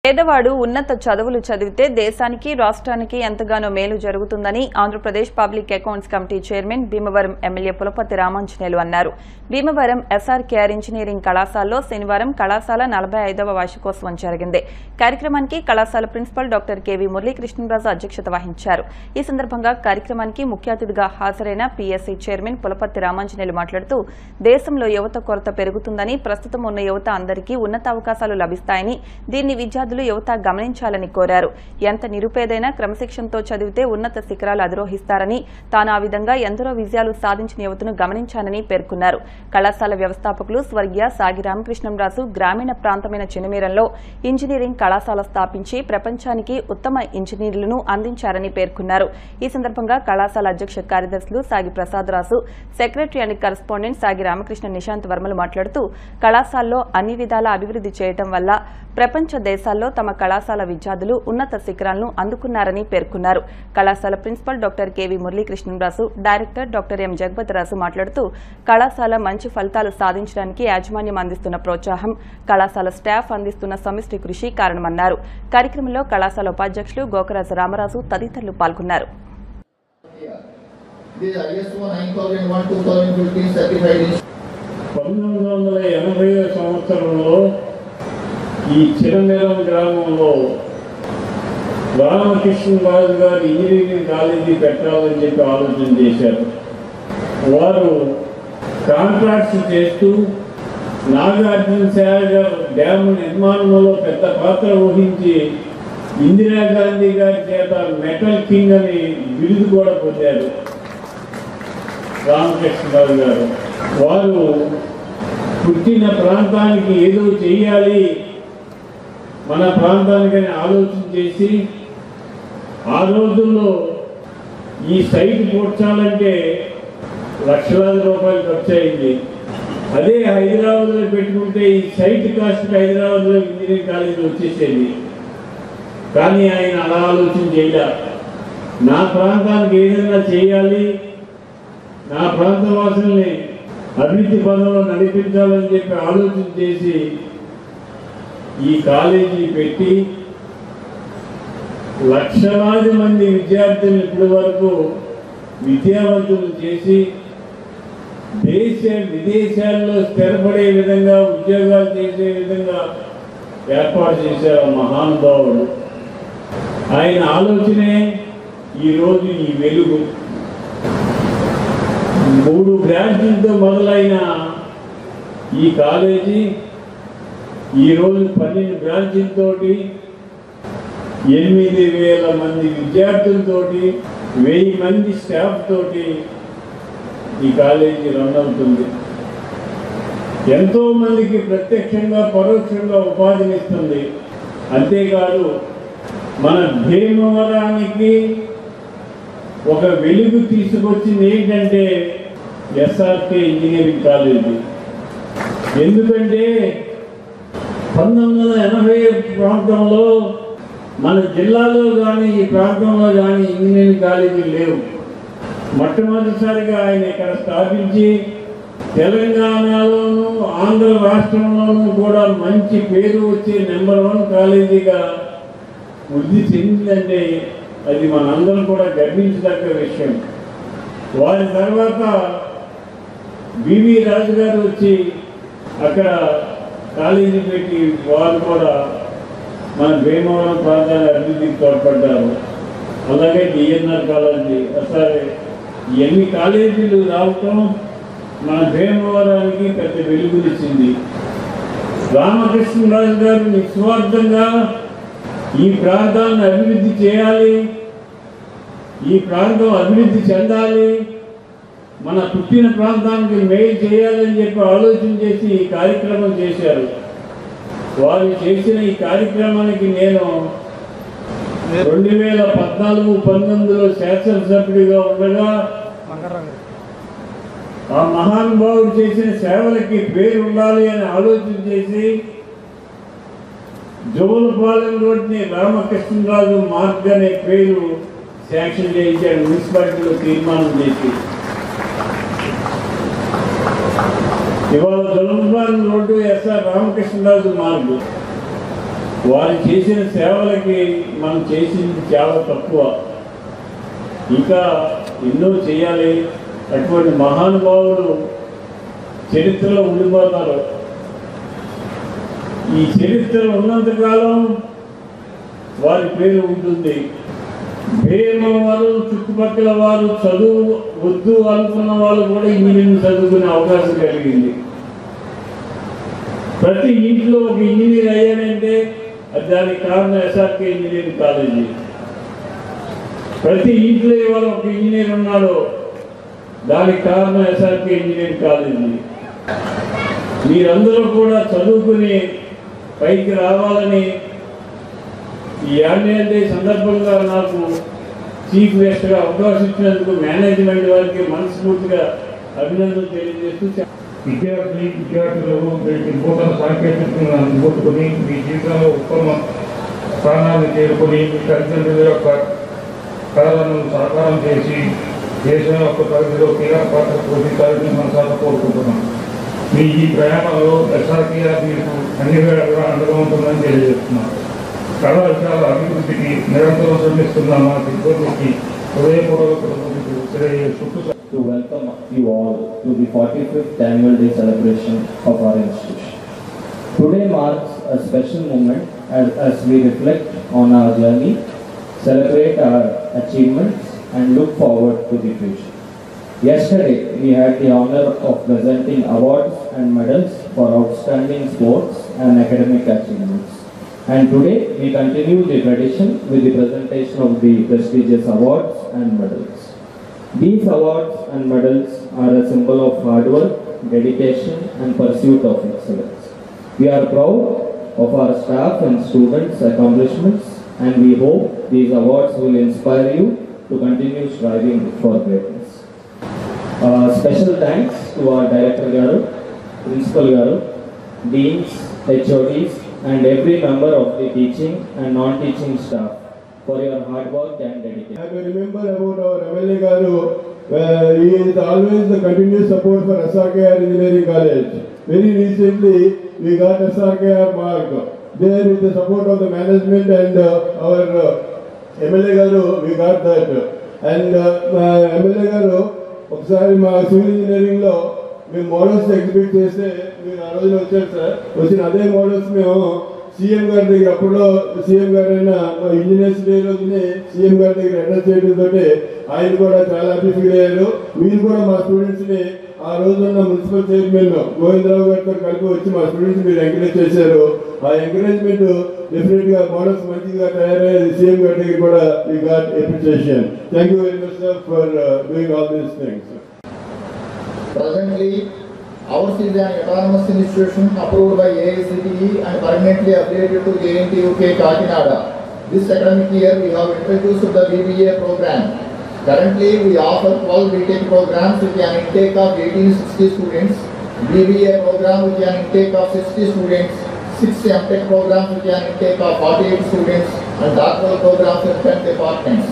పేదవాడు ఉన్నత చదువులు చదివితే దేశానికి రాష్ట్రానికి ఎంతగానో మేలు జరుగుతుందని Andhra Pradesh public accounts committee chairman Bhimavaram MLA Pulaparthi Ramanjaneyulu అన్నారు. భీమవరం ఎస్ఆర్కేఆర్ ఇంజనీరింగ్ కళాశాలలో శనివారం కళాశాల 45వ వార్షికోత్సవం జరిగింది. కార్యక్రమానికి కళాశాల ప్రిన్సిపల్ డాక్టర్ కెవి మురళీకృష్ణరాజు అధ్యక్షత వహించారు. ఈ సందర్భంగా కార్యక్రమానికి ముఖ్య అతిథిగా హాజరైన పీఎస్సీ చైర్మన్ పులపర్తి రామాంజనేయులు మాట్లాడుతూ దేశంలో యువత కొరత పెరుగుతుందని, ప్రస్తుతం ఉన్న యువత అందరికీ ఉన్నత అవకాశాలు లభిస్తాయని, దీన్ని విద్యార్థులు యువత గమనించాలని కోరారు. ఎంత నిరుపేదైనా క్రమశిక్షణతో చదివితే ఉన్నత శిఖరాలు అధిరోహిస్తారని, తాను ఆ విధంగా ఎందరో విజయాలు సాధించిన యువతను గమనించానని పేర్కొన్నారు. కళాశాల వ్యవస్థాపకులు స్వర్గీయ సాగి రామకృష్ణంరాజు గ్రామీణ ప్రాంతమైన చినమీరంలో ఇంజనీరింగ్ కళాశాల స్థాపించి ప్రపంచానికి ఉత్తమ ఇంజనీర్లను అందించారని పేర్కొన్నారు. ఈ సందర్భంగా కళాశాల అధ్యక్ష కార్యదర్శులు సాగి ప్రసాదరాజు, సెక్రటరీ అండ్ కరెస్పాండెంట్ సాగి రామకృష్ణ నిశాంత్ వర్మలు మాట్లాడుతూ కళాశాలలో అన్ని విధాల అభివృద్ధి చేయడం వల్ల ప్రపంచ దేశాల్లో తమ కళాశాల విద్యార్థులు ఉన్నత శిఖరాలను అందుకున్నారని పేర్కొన్నారు. కళాశాల principal doctor K V Muralikrishnaraju, director doctor M Jagapathiraju మాట్లాడుతూ కళాశాల మంచి ఫలితాలు సాధించడానికి యాజమాన్యం అందిస్తున్న ప్రోత్సాహం, కళాశాల స్టాఫ్ అందిస్తున్న సమిష్టి కృషి కారణమన్నారు. కార్యక్రమంలో కళాశాల ఉపాధ్యక్షులు గోకరాజు రామరాజు తదితరులు పాల్గొన్నారు. ఈ చినమీరం గ్రామంలో రామకృష్ణరాజు గారు ఇంజనీరింగ్ కాలేజీ పెట్టాలని చెప్పి ఆలోచన చేశారు. వారు కాంట్రాక్ట్స్ చేస్తూ నాగార్జున సాగర్ డ్యామ్ నిర్మాణంలో పెద్ద పాత్ర వహించి ఇందిరాగాంధీ గారి చేత మెటల్ కింగ్ అని బిరుదు కూడా పొందారు రామకృష్ణరాజు గారు. వారు పుట్టిన ప్రాంతానికి ఏదో చేయాలి, మన ప్రాంతానికని ఆలోచన చేసి ఆ రోజుల్లో ఈ సైట్ పూడ్చాలంటే లక్షలాది రూపాయలు ఖర్చు అయింది. అదే హైదరాబాద్లో పెట్టుకుంటే ఈ సైట్ కాస్ట్ హైదరాబాద్లో ఇంజనీరింగ్ కాలేజీ వచ్చేసేది. కానీ ఆయన అలా ఆలోచన చేయలే. నా ప్రాంతానికి ఏదైనా చేయాలి, నా ప్రాంత వాసుల్ని అభివృద్ధి పనుల్లో నడిపించాలని చెప్పి ఆలోచన చేసి ఈ కాలేజీ పెట్టి లక్షలాది మంది విద్యార్థులను ఇప్పటి వరకు విద్యావంతులు చేసి విదేశాల్లో స్థిరపడే విధంగా, ఉద్యోగాలు చేసే విధంగా ఏర్పాటు చేశారు మహానుభావుడు. ఆయన ఆలోచనే ఈరోజు ఈ వెలుగు. 3 బ్రాంచీలతో మొదలైన ఈ కాలేజీ ఈరోజు 12 బ్రాంచీలతోటి 8,000 మంది విద్యార్థులతోటి 1000 మంది స్టాఫ్ తోటి ఈ కాలేజీ రన్ అవుతుంది. ఎంతో మందికి ప్రత్యక్షంగా పరోక్షంగా ఉపాధినిస్తుంది. అంతేకాదు మన భీమవరానికి ఒక వెలుగు తీసుకొచ్చింది ఏంటంటే ఎస్ఆర్కే ఇంజనీరింగ్ కాలేజీ. ఎందుకంటే 1980 ప్రాంతంలో మన జిల్లాలో కానీ ఈ ప్రాంతంలో కానీ ఇంజనీరింగ్ కాలేజీలు లేవు. మొట్టమొదటిసారిగా ఆయన ఇక్కడ స్థాపించి తెలంగాణలోను ఆంధ్ర రాష్ట్రంలోనూ కూడా మంచి పేరు వచ్చే నెంబర్ 1 కాలేజీగా వృద్ధి చెందిందంటే అది మనందరం కూడా గర్వించదగ్గ విషయం. వారి తర్వాత బివి రాజు గారు వచ్చి అక్కడ కాలేజీ పెట్టి వారు కూడా మన భీమవరం ప్రాంతాల అభివృద్ధికి తోడ్పడ్డారు. అలాగే డిఎన్ఆర్ కాలేజీ, సరే ఎన్ని కాలేజీలు రావటం మన భీమవరానికి పెద్ద వెలుగునిచ్చింది. రామకృష్ణరాజు గారు నిస్వార్థంగా ఈ ప్రాంతాన్ని అభివృద్ధి చేయాలి, ఈ ప్రాంతం అభివృద్ధి చెందాలి, మన పుట్టిన ప్రాంతానికి మేలు చేయాలని చెప్పి ఆలోచన చేసి ఈ కార్యక్రమం చేశారు. వారు చేసిన ఈ కార్యక్రమానికి నేను 2014-19లో శాసనసభ్యుడిగా ఉండగా ఆ మహానుభావుడు చేసిన సేవలకి పేరు ఉండాలి అని ఆలోచన చేసి జోలపాలెం రోడ్ని రామకృష్ణరాజు మార్గ్ అనే పేరు శాంక్షన్ చేయించాడు మున్సిపాలిటీలో తీర్మానం చేసి. ఇవాళ జోలపాలెం రోడ్డు ఎస్ఆర్ రామకృష్ణరాజు మార్గ్. వారు చేసిన సేవలకి మనం చేసింది చాలా తక్కువ, ఇంకా ఎన్నో చేయాలి. అటువంటి మహానుభావులు చరిత్రలో ఉండిపోతారు. ఈ చరిత్ర ఉన్నంతకాలం వారి పేరు ఉంటుంది. వారు చుట్టుపక్కల వారు చదువు వద్దు అనుకున్న వాళ్ళు కూడా ఇంజనీరింగ్ చదువుకునే అవకాశం కలిగింది. ప్రతి ఇంట్లో ఒక ఇంజనీర్ అయ్యానంటే దానికి కారణం ఎస్ఆర్కే ఇంజనీరింగ్ కాలేజీ. ప్రతి ఇంట్లో ఇవాళ ఒక ఇంజనీర్ ఉన్నాడో దానికి కారణం ఎస్ఆర్కే ఇంజనీరింగ్ కాలేజీ. మీరందరూ కూడా చదువుకుని పైకి రావాలని ఈ యాన్యువల్ డే సందర్భంగా నాకు చీఫ్ గెస్ట్గా అవకాశం ఇచ్చినందుకు మేనేజ్మెంట్ వారికి మనస్ఫూర్తిగా అభినందనలు తెలియజేస్తూ, విద్యార్థులు నూతన సాంకేతికతను అందుకుంటుకొని మీ జీవితంలో ఉత్తమ స్థానాన్ని చేరుకొని మీ తల్లిదండ్రుల యొక్క కళలను సాకారం చేసి దేశం యొక్క ప్రగతిలో కీలక పాత్ర పోషించాలని మనసారా కోరుకుంటున్నాం. మీ ఈ ప్రయాణంలో ఎస్ఆర్కేఆర్ మీకు అన్ని వేళగా అండగా ఉంటుందని తెలియజేస్తున్నాం. కళా విషయాల అభివృద్ధికి నిరంతరం శ్రమిస్తున్న మా సిబ్బందికి హృదయపూర్వక తెలియజేస్తూ to welcome you all to the 45th annual day celebration of our institution. Today marks a special moment as we reflect on our journey, celebrate our achievements and look forward to the future. Yesterday we had the honor of presenting awards and medals for outstanding sports and academic achievements. And today we continue the tradition with the presentation of the prestigious awards and medals. These awards and medals are a symbol of hard work, dedication and pursuit of excellence. We are proud of our staff and students' accomplishments and we hope these awards will inspire you to continue striving for greatness. Special thanks to our Director Garu, Principal Garu, Deans, HODs and every member of the teaching and non-teaching staff for your hard work and dedication. I remember about our MLA Garu, he is always the continuous support for SRKR Engineering College. Very recently, we got SRKR mark. There with the support of the management and our MLA Garu, we got that. And MLA Garu, ఒకసారి మా civil ఇంజనీరింగ్లో మేము models exhibit చేస్తే మీరు ఆ రోజున వచ్చారు sir. వచ్చిన అదే మోడల్స్ మేము సీఎం గారి దగ్గర, అప్పుడులో సీఎం గారు అయిన ఇంజనీర్స్ డే రోజుని సీఎం గారి దగ్గర అడ్రస్ చేయడంతో ఆయన కూడా చాలా హ్యాపీ ఫీల్ అయ్యారు. మీరు కూడా మా స్టూడెంట్స్ని ఆ రోజున్న మున్సిపల్ చైర్మన్ గోవిందరావు గారితో కలిపి వచ్చి మా స్టూడెంట్స్ మీరు ఎంకరేజ్ చేశారు. ఆ ఎంకరేజ్మెంట్ డెఫినెట్గా మోడల్స్ మంచిగా తయారయ్యేది సీఎం గారి దగ్గర కూడా we got appreciation. Thank you very much sir for doing all these things. Presently, ours is an autonomous institution approved by AICTE and permanently affiliated to JNTUK Kakinada. This academic year, we have introduced the BBA program. Currently, we offer 12 BTech programs with an intake of 1860 students, BBA program with an intake of 60 students, 6 MTech programs with an intake of 48 students, and doctoral programs in 10 departments.